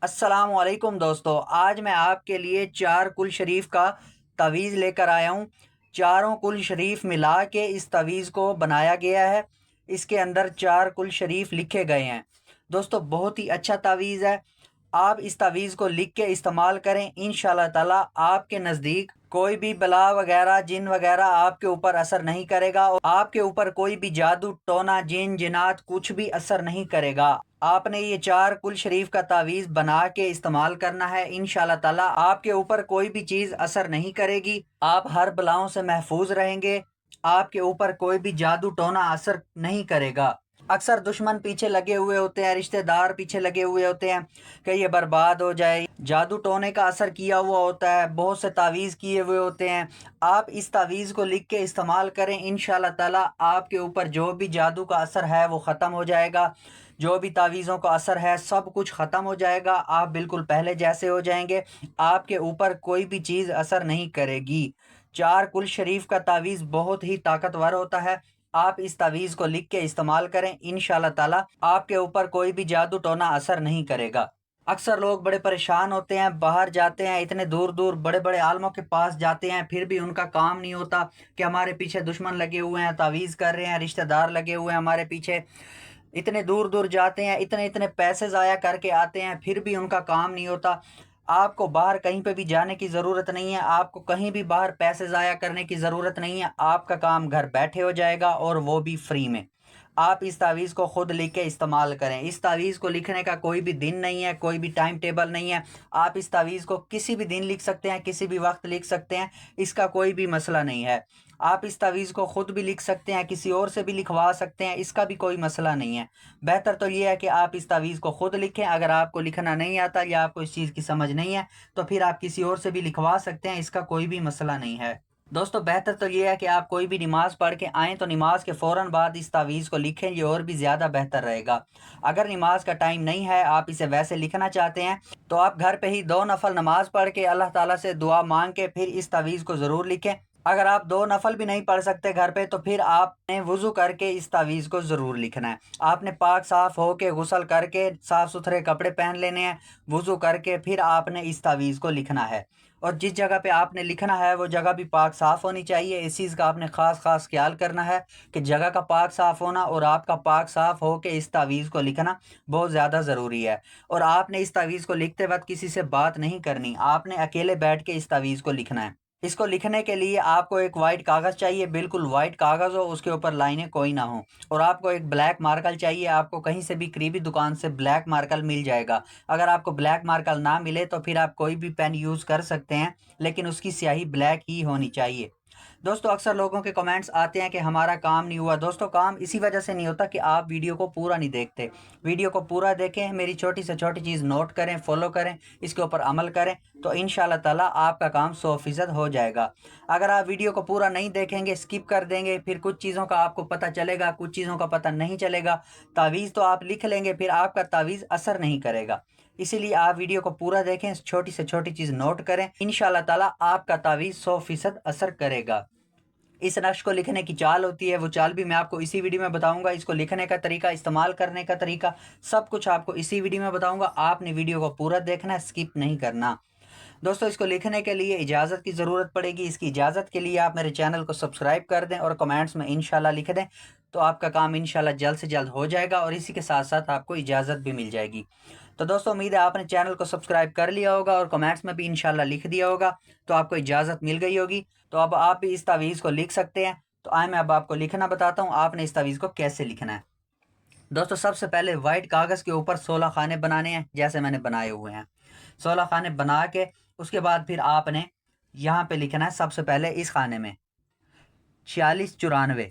अस्सलामुअलैकुम दोस्तों, आज मैं आपके लिए चार कुल शरीफ का तवीज़ लेकर आया हूँ। चारों कुल शरीफ मिला के इस तवीज़ को बनाया गया है। इसके अंदर चार कुल शरीफ लिखे गए हैं। दोस्तों, बहुत ही अच्छा तावीज़ है। आप इस तावीज़ को लिख के इस्तेमाल करें, इंशाल्लाह ताला आपके नज़दीक कोई भी बला वगैरह जिन वगैरह आपके ऊपर असर नहीं करेगा और आपके ऊपर कोई भी जादू टोना जिन जिनात कुछ भी असर नहीं करेगा। आपने ये चार कुल शरीफ का तावीज़ बना के इस्तेमाल करना है। इंशाल्लाह ताला आपके ऊपर कोई भी चीज़ असर नहीं करेगी। आप हर बलाओं से महफूज रहेंगे। आपके ऊपर कोई भी जादू टोना असर नहीं करेगा। अक्सर दुश्मन पीछे लगे हुए होते हैं, रिश्तेदार पीछे लगे हुए होते हैं कि ये बर्बाद हो जाए। जादू टोने का असर किया हुआ होता है, बहुत से तावीज़ किए हुए होते हैं। आप इस तावीज़ को लिख के इस्तेमाल करें, इंशाल्लाह ताला आपके ऊपर जो भी जादू का असर है वो ख़त्म हो जाएगा। जो भी तावीज़ों का असर है सब कुछ ख़त्म हो जाएगा। आप बिल्कुल पहले जैसे हो जाएंगे। आपके ऊपर कोई भी चीज़ असर नहीं करेगी। चार कुल शरीफ का तावीज़ बहुत ही ताकतवर होता है। आप इस तावीज़ को लिख के इस्तेमाल करें, इंशाल्लाह ताला आपके ऊपर कोई भी जादू टोना असर नहीं करेगा। अक्सर लोग बड़े परेशान होते हैं, बाहर जाते हैं, इतने दूर दूर बड़े बड़े आलमों के पास जाते हैं, फिर भी उनका काम नहीं होता कि हमारे पीछे दुश्मन लगे हुए हैं, तावीज़ कर रहे हैं, रिश्तेदार लगे हुए हैं हमारे पीछे। इतने दूर दूर जाते हैं, इतने इतने पैसे ज़ाया करके आते हैं, फिर भी उनका काम नहीं होता। आपको बाहर कहीं पे भी जाने की ज़रूरत नहीं है। आपको कहीं भी बाहर पैसे ज़ाया करने की ज़रूरत नहीं है। आपका काम घर बैठे हो जाएगा और वो भी फ्री में। आप इस तावीज़ को खुद लिख के इस्तेमाल करें। इस तावीज़ को लिखने का कोई भी दिन नहीं है, कोई भी टाइम टेबल नहीं है। आप इस तावीज़ को किसी भी दिन लिख सकते हैं, किसी भी वक्त लिख सकते हैं। इसका कोई भी मसला नहीं है। आप इस तावीज़ को खुद भी लिख सकते हैं, किसी और से भी लिखवा सकते हैं, इसका भी कोई मसला नहीं है। बेहतर तो ये है कि आप इस तावीज़ को खुद लिखें। अगर आपको लिखना नहीं आता या आपको इस चीज़ की समझ नहीं है तो फिर आप किसी और से भी लिखवा सकते हैं, इसका कोई भी मसला नहीं है। दोस्तों, बेहतर तो ये है कि आप कोई भी नमाज़ पढ़ के आएँ तो नमाज के फ़ौरन बाद इस तावीज़ को लिखें, ये और भी ज़्यादा बेहतर रहेगा। अगर नमाज का टाइम नहीं है, आप इसे वैसे लिखना चाहते हैं, तो आप घर पे ही 2 नफ़ल नमाज़ पढ़ के अल्लाह ताला से दुआ माँग के फिर इस तावीज़ को ज़रूर लिखें। अगर आप 2 नफ़ल भी नहीं पढ़ सकते घर पे, तो फिर आपने वुज़ू करके इस तावीज़ को ज़रूर लिखना है। आपने पाक साफ़ होके गुस्ल करके साफ़-सुथरे कपड़े पहन लेने हैं, वुज़ू करके फिर आपने इस तावीज़ को लिखना है। और जिस जगह पे आपने लिखना है वो जगह भी पाक साफ़ होनी चाहिए। इस चीज़ का आपने ख़ास ख़्याल करना है कि जगह का पाक साफ़ होना और आपका पाक साफ़ हो के इस तावीज़ को लिखना बहुत ज़्यादा ज़रूरी है। और आपने इस तावीज़ को लिखते वक़्त किसी से बात नहीं करनी, आपने अकेले बैठ के इस तावीज़ को लिखना है। इसको लिखने के लिए आपको एक वाइट कागज़ चाहिए, बिल्कुल वाइट कागज़ हो, उसके ऊपर लाइनें कोई ना हो। और आपको एक ब्लैक मार्कर चाहिए। आपको कहीं से भी करीबी दुकान से ब्लैक मार्कर मिल जाएगा। अगर आपको ब्लैक मार्कर ना मिले तो फिर आप कोई भी पेन यूज़ कर सकते हैं, लेकिन उसकी स्याही ब्लैक ही होनी चाहिए। दोस्तों, अक्सर लोगों के कमेंट्स आते हैं कि हमारा काम नहीं हुआ। दोस्तों, काम इसी वजह से नहीं होता कि आप वीडियो को पूरा नहीं देखते। वीडियो को पूरा देखें, मेरी छोटी से छोटी चीज़ नोट करें, फॉलो करें, इसके ऊपर अमल करें, तो इंशाल्लाह ताला आपका काम 100% हो जाएगा। अगर आप वीडियो को पूरा नहीं देखेंगे, स्किप कर देंगे, फिर कुछ चीज़ों का आपको पता चलेगा, कुछ चीज़ों का पता नहीं चलेगा। तावीज़ तो आप लिख लेंगे, फिर आपका तावीज़ असर नहीं करेगा। इसीलिए आप वीडियो को पूरा देखें, छोटी से छोटी चीज़ नोट करें, इंशाल्लाह ताला आपका तावीज़ 100% असर करेगा। इस नक्श को लिखने की चाल होती है, वो चाल भी मैं आपको इसी वीडियो में बताऊंगा। इसको लिखने का तरीका, इस्तेमाल करने का तरीका, सब कुछ आपको इसी वीडियो में बताऊंगा। आपने वीडियो को पूरा देखना है, स्किप नहीं करना। दोस्तों, इसको लिखने के लिए इजाज़त की ज़रूरत पड़ेगी। इसकी इजाज़त के लिए आप मेरे चैनल को सब्सक्राइब कर दें और कमेंट्स में इंशाल्लाह लिख दें, तो आपका काम इंशाल्लाह जल्द से जल्द हो जाएगा और इसी के साथ साथ आपको इजाज़त भी मिल जाएगी। तो दोस्तों, उम्मीद है आपने चैनल को सब्सक्राइब कर लिया होगा और कमेंट्स में भी इंशाल्लाह लिख दिया होगा, तो आपको इजाज़त मिल गई होगी। तो अब आप भी इस तावीज़ को लिख सकते हैं। तो आए मैं अब आपको लिखना बताता हूँ, आपने इस तावीज़ को कैसे लिखना है। दोस्तों, सबसे पहले वाइट कागज़ के ऊपर 16 खाने बनाने हैं, जैसे मैंने बनाए हुए हैं। 16 खाने बना के उसके बाद फिर आपने यहाँ पे लिखना है सबसे पहले इस खाने में 46 94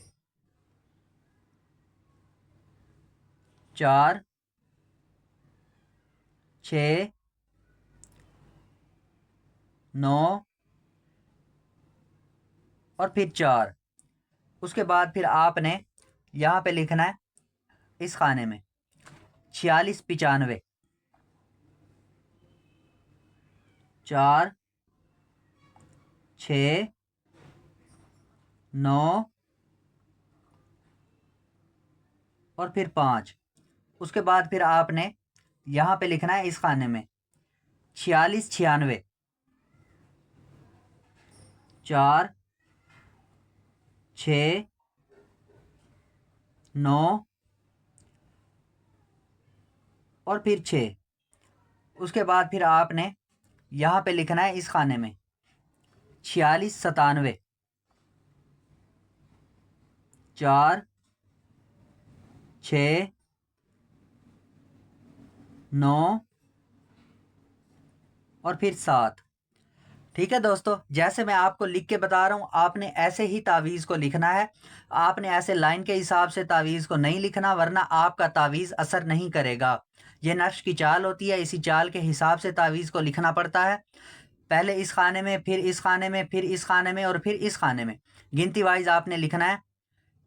4 6 9 और फिर 4। उसके बाद फिर आपने यहाँ पे लिखना है इस खाने में 46 95 4 6 9 और फिर 5। उसके बाद फिर आपने यहाँ पे लिखना है इस खाने में 46 96, 4 6 9 और फिर 6। उसके बाद फिर आपने यहाँ पे लिखना है इस खाने में 46 97, 4 6 9 और फिर 7। ठीक है दोस्तों, जैसे मैं आपको लिख के बता रहा हूँ आपने ऐसे ही तावीज़ को लिखना है। आपने ऐसे लाइन के हिसाब से तावीज़ को नहीं लिखना, वरना आपका तावीज़ असर नहीं करेगा। ये नक्श की चाल होती है, इसी चाल के हिसाब से तावीज़ को लिखना पड़ता है। पहले इस खाने में, फिर इस खाने में, फिर इस खाने में और फिर इस खाने में, गिनती वाइज आपने लिखना है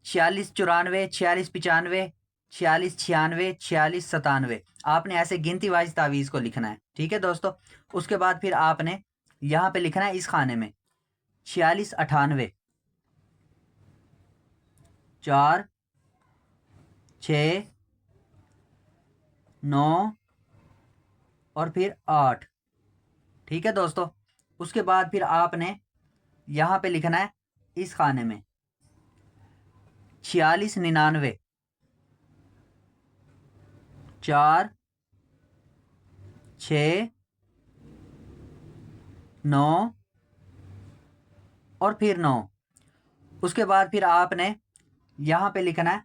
46 94, 46 95, 46 96, 46 97। आपने ऐसे गिनती वाइज तावीज़ को लिखना है। ठीक है दोस्तों, उसके बाद फिर आपने यहाँ पे लिखना है इस खाने में 46 98, 4 6 9 और फिर 8। ठीक है दोस्तों, उसके बाद फिर आपने यहाँ पे लिखना है इस खाने में 46 99, 4 6 9 और फिर 9। उसके बाद फिर आपने यहाँ पे लिखना है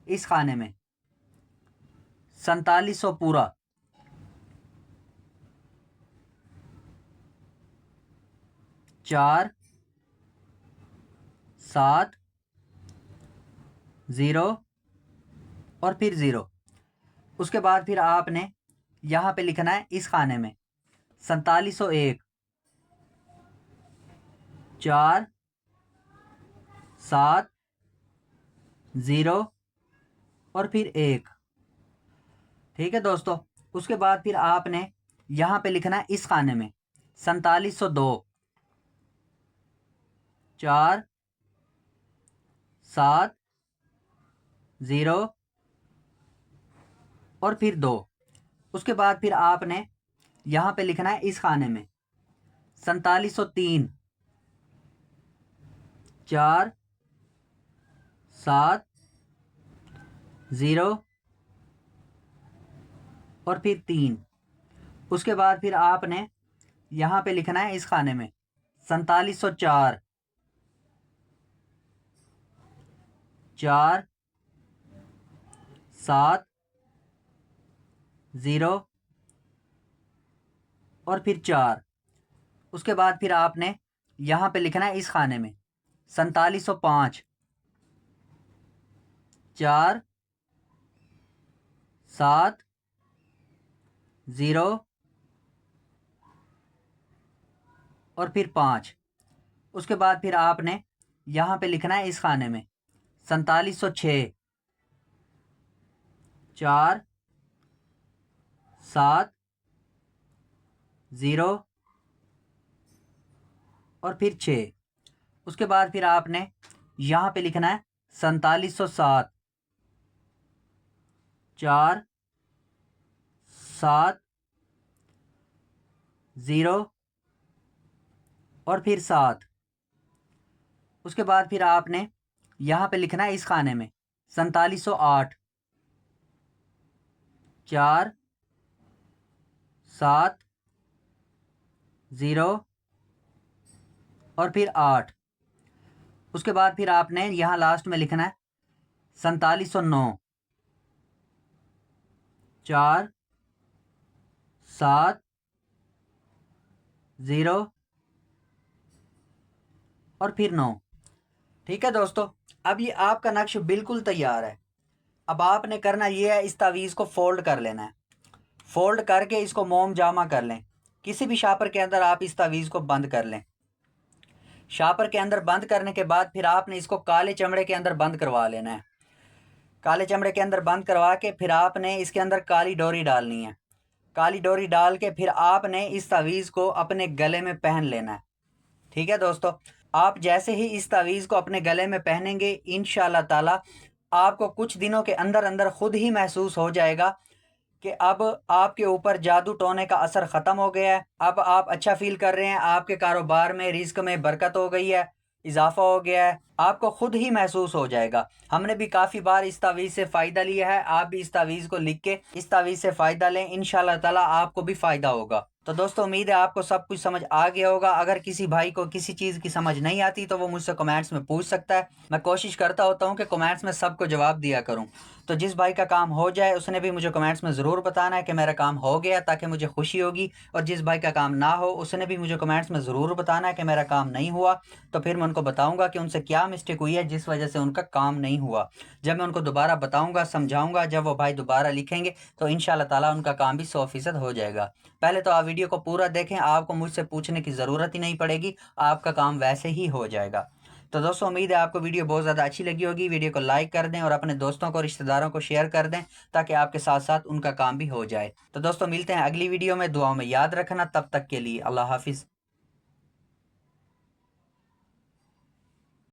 इस खाने में 4700 पूरा, 4 7 0 और फिर 0। उसके बाद फिर आपने यहाँ पे लिखना है इस खाने में 4701, 4 7 0 और फिर 1। ठीक है दोस्तों, उसके बाद फिर आपने यहाँ पे लिखना है इस खाने में 4702, 4 7 0 और फिर 2। उसके बाद फिर आपने यहाँ पे लिखना है इस खाने में 4703, 4 7 0 और फिर 3। उसके बाद फिर आपने यहाँ पे लिखना है इस खाने में 4704, 4 7 0 और फिर 4। उसके बाद फिर आपने यहाँ पे लिखना है इस खाने में 4705, 4 7 0 और फिर 5। उसके बाद फिर आपने यहाँ पे लिखना है इस खाने में 4706, 4 7 0 और फिर 6। उसके बाद फिर आपने यहाँ पे लिखना है 4707, 4 7 0 और फिर 7। उसके बाद फिर आपने यहाँ पे लिखना है इस खाने में 4708, 4 7 0 और फिर 8। उसके बाद फिर आपने यहाँ लास्ट में लिखना है 4709, 4 7 0 और फिर 9। ठीक है दोस्तों, अब ये आपका नक्श बिल्कुल तैयार है। अब आपने करना ये है, इस तावीज़ को फोल्ड कर लेना है। फोल्ड करके इसको मोम जामा कर लें। किसी भी शापर के अंदर आप इस तावीज़ को बंद कर लें। शापर के अंदर बंद करने के बाद फिर आपने इसको काले चमड़े के अंदर बंद करवा लेना है। काले चमड़े के अंदर बंद करवा के फिर आपने इसके अंदर काली डोरी डालनी है। काली डोरी डाल के फिर आपने इस तावीज़ को अपने गले में पहन लेना है। ठीक है दोस्तों, आप जैसे ही इस तावीज़ को अपने गले में पहनेंगे इंशाअल्लाह ताला आपको कुछ दिनों के अंदर अंदर खुद ही महसूस हो जाएगा कि अब आपके ऊपर जादू टोने का असर ख़त्म हो गया है। अब आप अच्छा फ़ील कर रहे हैं, आपके कारोबार में, रिज़्क में बरकत हो गई है, इजाफा हो गया है, आपको खुद ही महसूस हो जाएगा। हमने भी काफ़ी बार इस तावीज़ से फ़ायदा लिया है। आप भी इस तावीज़ को लिख के इस तावीज़ से फ़ायदा लें, इंशाल्लाह ताला आपको भी फ़ायदा होगा। तो दोस्तों, उम्मीद है आपको सब कुछ समझ आ गया होगा। अगर किसी भाई को किसी चीज़ की समझ नहीं आती तो वो मुझसे कमेंट्स में पूछ सकता है। मैं कोशिश करता होता हूँ कि कमेंट्स में सबको जवाब दिया करूँ। तो जिस भाई का काम हो जाए उसने भी मुझे कमेंट्स में ज़रूर बताना है कि मेरा काम हो गया, ताकि मुझे खुशी होगी। और जिस भाई का काम ना हो उसने भी मुझे कमेंट्स में ज़रूर बताना है कि मेरा काम नहीं हुआ। तो फिर मैं उनको बताऊंगा कि उनसे क्या मिस्टेक हुई है जिस वजह से उनका काम नहीं हुआ। जब मैं उनको दोबारा बताऊंगा, समझाऊंगा, जब वो भाई दोबारा लिखेंगे तो इंशाल्लाह ताला उनका काम भी 100% हो जाएगा। पहले तो आप वीडियो को पूरा देखें, आपको मुझसे पूछने की ज़रूरत ही नहीं पड़ेगी, आपका काम वैसे ही हो जाएगा। तो दोस्तों, उम्मीद है आपको वीडियो बहुत ज़्यादा अच्छी लगी होगी। वीडियो को लाइक कर दें और अपने दोस्तों को, रिश्तेदारों को शेयर कर दें, ताकि आपके साथ साथ उनका काम भी हो जाए। तो दोस्तों, मिलते हैं अगली वीडियो में। दुआओं में याद रखना। तब तक के लिए अल्लाह हाफिज़।